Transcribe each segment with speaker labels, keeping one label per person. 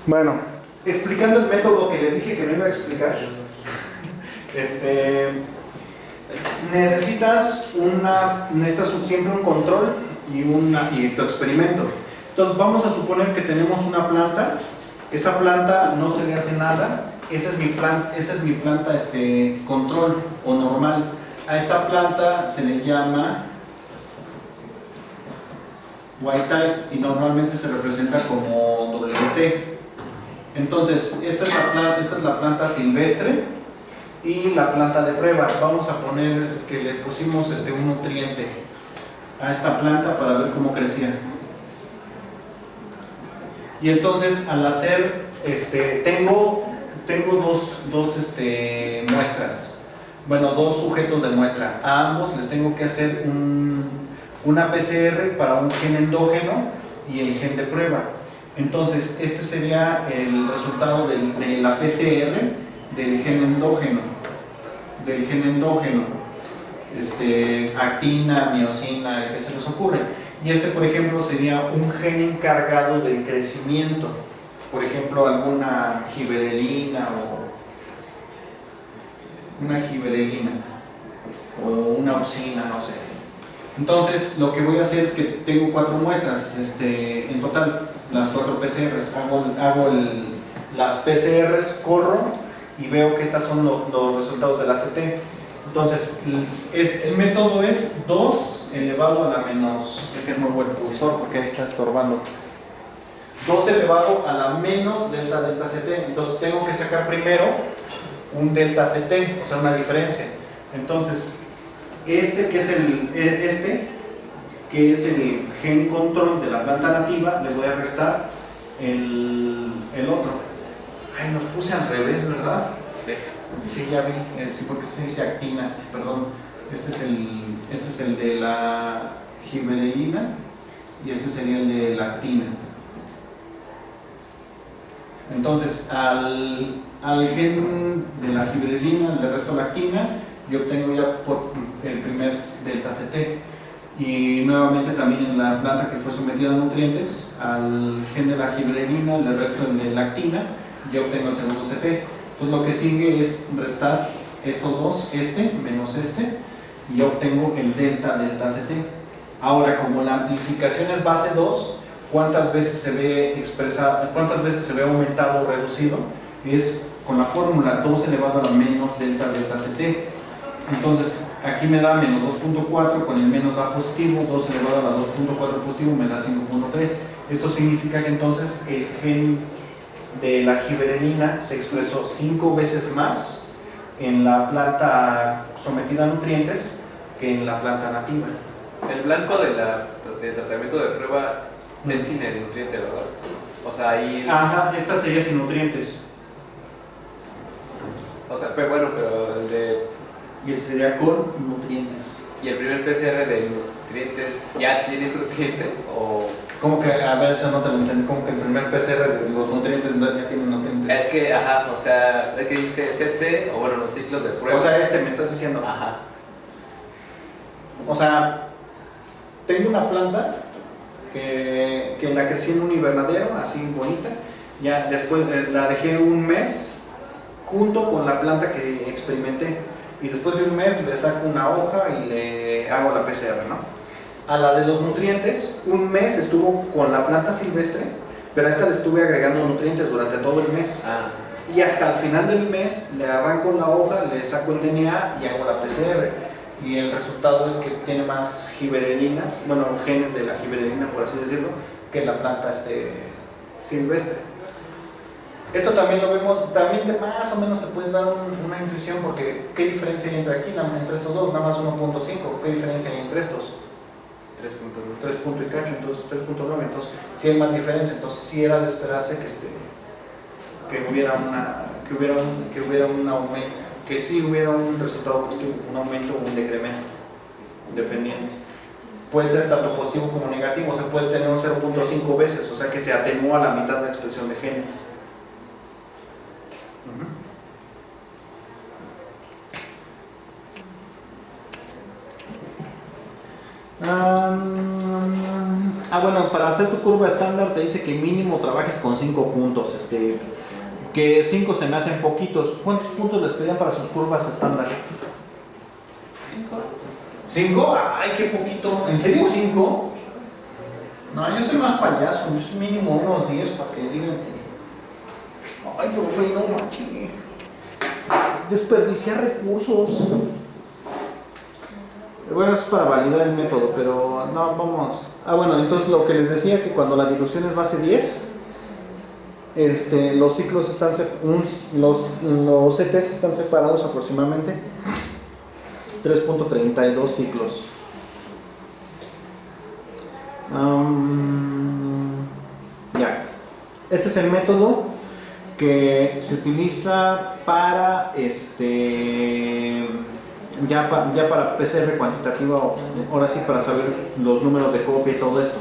Speaker 1: Bueno, explicando el método que les dije que no iba a explicar, necesitas siempre un control y tu experimento. Entonces vamos a suponer que tenemos una planta, esa planta no se le hace nada, esa es mi planta control o normal. A esta planta se le llama white type y normalmente se representa como WT. Entonces, esta es la planta silvestre y la planta de prueba. Vamos a poner que le pusimos un nutriente a esta planta para ver cómo crecía. Y entonces, al hacer, tengo dos muestras, bueno, dos sujetos de muestra. A ambos les tengo que hacer una PCR para un gen endógeno y el gen de prueba. Entonces, este sería el resultado de la PCR del gen endógeno. Actina, miosina, el que se les ocurre. Y por ejemplo, sería un gen encargado del crecimiento. Por ejemplo, alguna giberelina o una opsina, no sé. Entonces, lo que voy a hacer es que tengo 4 muestras en total, las 4 PCRs. Hago las PCRs, corro y veo que estas son los resultados del ACT. Entonces, el método es 2 elevado a la menos, que muevo el pulsor porque ahí está estorbando. 2 elevado a la menos delta CT. Entonces, tengo que sacar primero un delta CT, o sea, una diferencia. Entonces, que es el gen control de la planta nativa, le voy a restar el otro. Ay, los puse al revés, ¿verdad? Sí, ya vi, sí, porque se dice actina, perdón. Este es el de la giberelina y este sería el de la actina. Entonces, al gen de la giberelina le resto la actina y obtengo ya el primer delta CT. Y nuevamente también en la planta que fue sometida a nutrientes, al gen de la giberelina le resto el de la actina y obtengo el segundo CT. Entonces lo que sigue es restar estos dos, menos y obtengo el delta CT. Ahora, como la amplificación es base 2, ¿cuántas veces se ve aumentado o reducido? Es con la fórmula 2 elevado a la menos delta CT. Entonces, aquí me da menos 2.4, con el menos da positivo, 2 elevado a la 2.4 positivo me da 5.3. Esto significa que entonces el gen de la giberelina se expresó 5 veces más en la planta sometida a nutrientes que en la planta nativa.
Speaker 2: El blanco del tratamiento de prueba es sin el nutriente, ¿verdad? O sea, ahí...
Speaker 1: Ajá, esta sería sin nutrientes.
Speaker 2: O sea, pero bueno, pero el de...
Speaker 1: Y ese sería con nutrientes.
Speaker 2: ¿Y el primer PCR de nutrientes ya tiene nutriente o...?
Speaker 1: ¿Cómo que? A ver, eso no te lo entendí. ¿Cómo que el primer PCR de los nutrientes ya tiene nutrientes?
Speaker 2: Es que, ajá, o sea, es que dice CT, o bueno, los ciclos de prueba.
Speaker 1: O sea, me estás diciendo.
Speaker 2: Ajá.
Speaker 1: O sea, tengo una planta que la crecí en un invernadero, así bonita. Ya después la dejé un mes junto con la planta que experimenté. Y después de un mes le saco una hoja y le hago la PCR, ¿no? A la de los nutrientes, un mes estuvo con la planta silvestre, pero a esta le estuve agregando nutrientes durante todo el mes. Y hasta el final del mes le arranco la hoja, le saco el DNA y hago la PCR. Y el resultado es que tiene más giberelinas, bueno, genes de la giberelina, por así decirlo, que la planta silvestre. Esto también lo vemos, también más o menos te puedes dar una intuición, porque ¿qué diferencia hay entre aquí, entre estos dos? Nada más 1.5, ¿qué diferencia hay entre estos?
Speaker 2: 3.9.
Speaker 1: 3 punto y cacho, entonces 3.9, entonces sí hay más diferencia, entonces sí era de esperarse que hubiera un aumento, que sí hubiera un resultado positivo, un aumento o un decremento, dependiendo. Puede ser tanto positivo como negativo, o sea, puedes tener un 0.5 veces, o sea que se atenúa a la mitad de la expresión de genes. Bueno, para hacer tu curva estándar te dice que mínimo trabajes con 5 puntos, que 5 se me hacen poquitos. ¿Cuántos puntos les pedían para sus curvas estándar? 5. Ay, qué poquito. ¿En serio 5? No, yo soy más payaso, yo soy mínimo unos 10 para que digan. Ay, profe, no manches. Desperdiciar recursos. Bueno, es para validar el método, pero no, vamos. Bueno, entonces lo que les decía, que cuando la dilución es base 10, los ciclos están, los CTs están separados aproximadamente 3.32 ciclos. Ya. Este es el método que se utiliza para ya para PCR cuantitativa, ahora sí, para saber los números de copia y todo esto.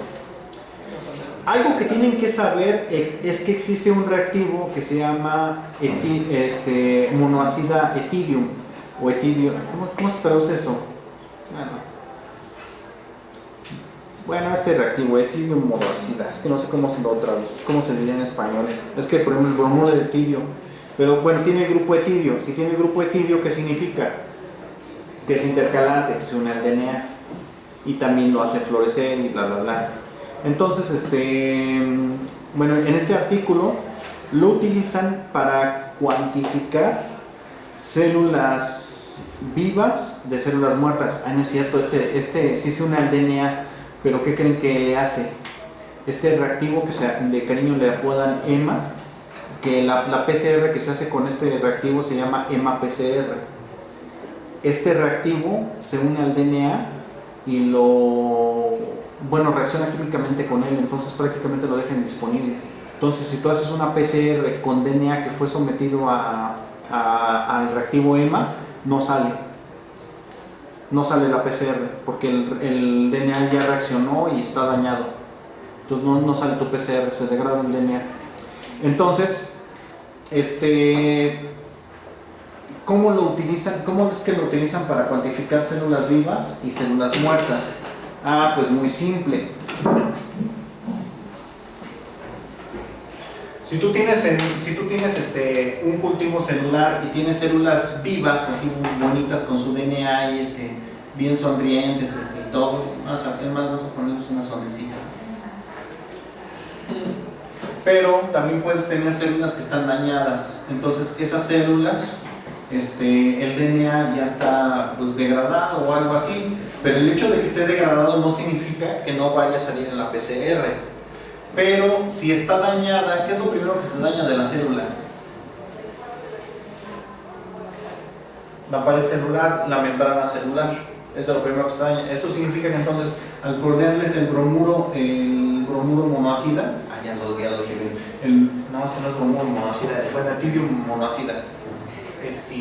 Speaker 1: Algo que tienen que saber es que existe un reactivo que se llama monoácida etidium o etidio. ¿Cómo se traduce eso? Bueno, este reactivo etidium monoácida, es que no sé cómo se diría en español. Es que por ejemplo el bromuro de etidio, pero bueno, tiene el grupo etidio. Si tiene el grupo etidio, ¿qué significa? Que es intercalante, que se une al DNA y también lo hace florecer y bla bla bla. Entonces, bueno, en este artículo lo utilizan para cuantificar células vivas de células muertas. No es cierto, sí se une al DNA, pero ¿qué creen que le hace? Este reactivo que de cariño le apodan EMA, que la PCR que se hace con este reactivo se llama EMA-PCR. Este reactivo se une al DNA y reacciona químicamente con él, entonces prácticamente lo dejan disponible. Entonces, si tú haces una PCR con DNA que fue sometido al reactivo EMA, no sale la PCR, porque el DNA ya reaccionó y está dañado. Entonces no sale tu PCR, se degrada el DNA. Entonces, ¿cómo lo utilizan? ¿Cómo es que lo utilizan para cuantificar células vivas y células muertas? Pues muy simple. Si tú tienes un cultivo celular y tienes células vivas así muy bonitas con su DNA y bien sonrientes y todo, además vamos a ponerles una sonrisita. Pero también puedes tener células que están dañadas. Entonces esas células, el DNA ya está degradado o algo así, pero el hecho de que esté degradado no significa que no vaya a salir en la PCR. Pero si está dañada, ¿qué es lo primero que se daña de la célula? La pared celular, la membrana celular, es lo primero que se daña. Eso significa que entonces al ponerles el bromuro monoácida, ya lo dije bien, no, este no es bromuro monoácida, bueno, etidium monoácida. Se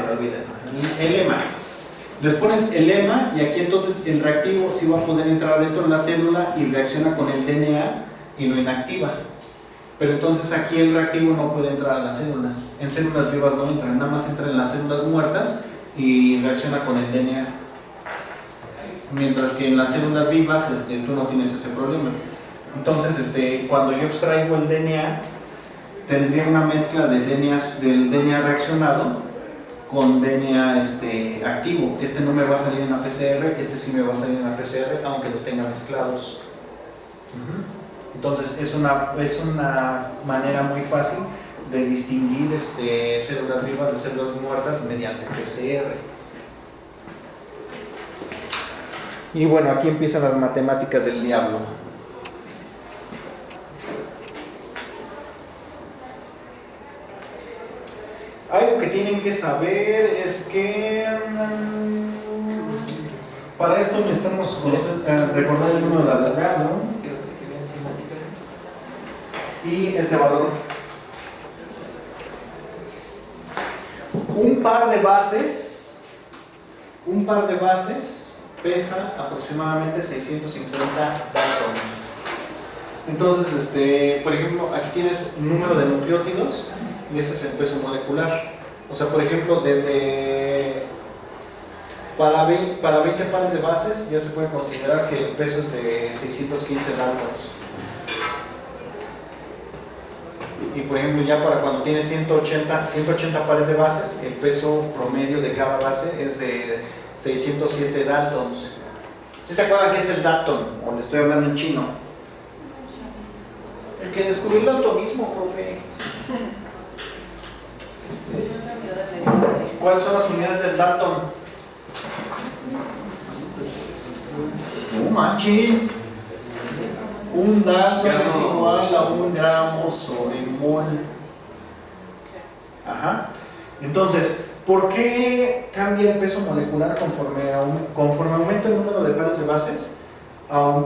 Speaker 1: me olvida. El EMA. Les pones el EMA y aquí entonces el reactivo sí va a poder entrar dentro de la célula y reacciona con el DNA y lo inactiva. Pero entonces aquí el reactivo no puede entrar a las células. En células vivas no entra, nada más entra en las células muertas y reacciona con el DNA. Mientras que en las células vivas tú no tienes ese problema. Entonces cuando yo extraigo el DNA, tendría una mezcla del DNA reaccionado con DNA activo. No me va a salir en la PCR, sí me va a salir en la PCR, aunque los tenga mezclados. Entonces es una manera muy fácil de distinguir células vivas de células muertas mediante PCR. Y bueno, aquí empiezan las matemáticas del diablo. Algo que tienen que saber es que para esto necesitamos recordar el número de Avogadro y este valor. Un par de bases pesa aproximadamente 650 Daltons. Entonces, por ejemplo, aquí tienes un número de nucleótidos y ese es el peso molecular. O sea, por ejemplo, desde para 20 pares de bases ya se puede considerar que el peso es de 615 daltons. Y por ejemplo, ya para cuando tienes 180 pares de bases, el peso promedio de cada base es de 607 daltons. ¿Sí se acuerdan qué es el dalton? O le estoy hablando en chino. El que descubrió el daltonismo, profe. ¿Cuáles son las unidades del dalton? No manches. Un dalton es igual a 1 gramo sobre mol. Ajá. Entonces, ¿por qué cambia el peso molecular conforme aumenta el número de pares de bases?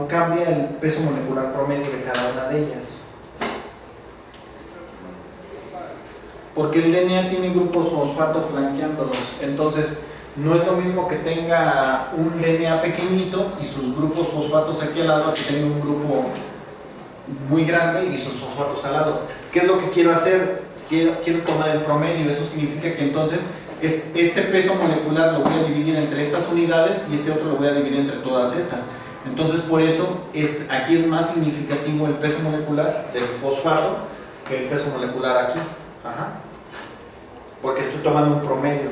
Speaker 1: Cambia el peso molecular promedio de cada una de ellas. Porque el DNA tiene grupos fosfato flanqueándolos. Entonces, no es lo mismo que tenga un DNA pequeñito y sus grupos fosfatos aquí al lado, que tenga un grupo muy grande y sus fosfatos al lado. ¿Qué es lo que quiero hacer? Quiero tomar el promedio. Eso significa que entonces este peso molecular lo voy a dividir entre estas unidades y este otro lo voy a dividir entre todas estas. Entonces, por eso aquí es más significativo el peso molecular del fosfato que el peso molecular aquí. Ajá. Porque estoy tomando un promedio.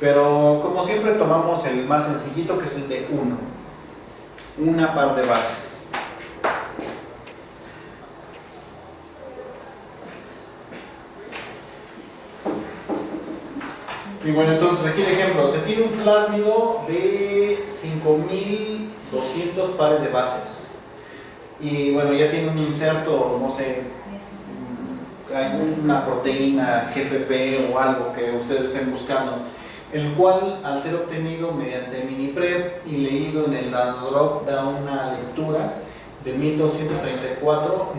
Speaker 1: Pero como siempre tomamos el más sencillito, que es el de 1. Una par de bases. Y bueno, entonces aquí el ejemplo. Se tiene un plásmido de 5200 pares de bases. Y bueno, ya tiene un inserto, no sé, hay una proteína GFP o algo que ustedes estén buscando, el cual, al ser obtenido mediante miniprep y leído en el nanodrop, da una lectura de 1234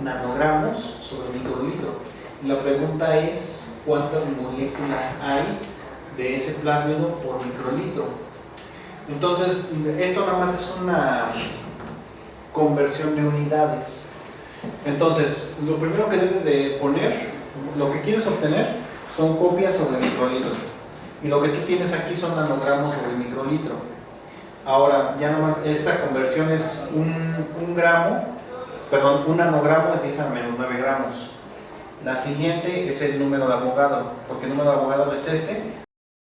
Speaker 1: nanogramos sobre microlitro. Y la pregunta es, ¿cuántas moléculas hay de ese plásmido por microlitro? Entonces, esto nada más es una conversión de unidades. Entonces, lo primero que debes de poner, lo que quieres obtener, son copias sobre microlitro. Y lo que tú tienes aquí son nanogramos sobre microlitro. Ahora, ya nomás, esta conversión es un nanogramo es 10 a la menos 9 gramos. La siguiente es el número de Avogadro, porque el número de Avogadro es este,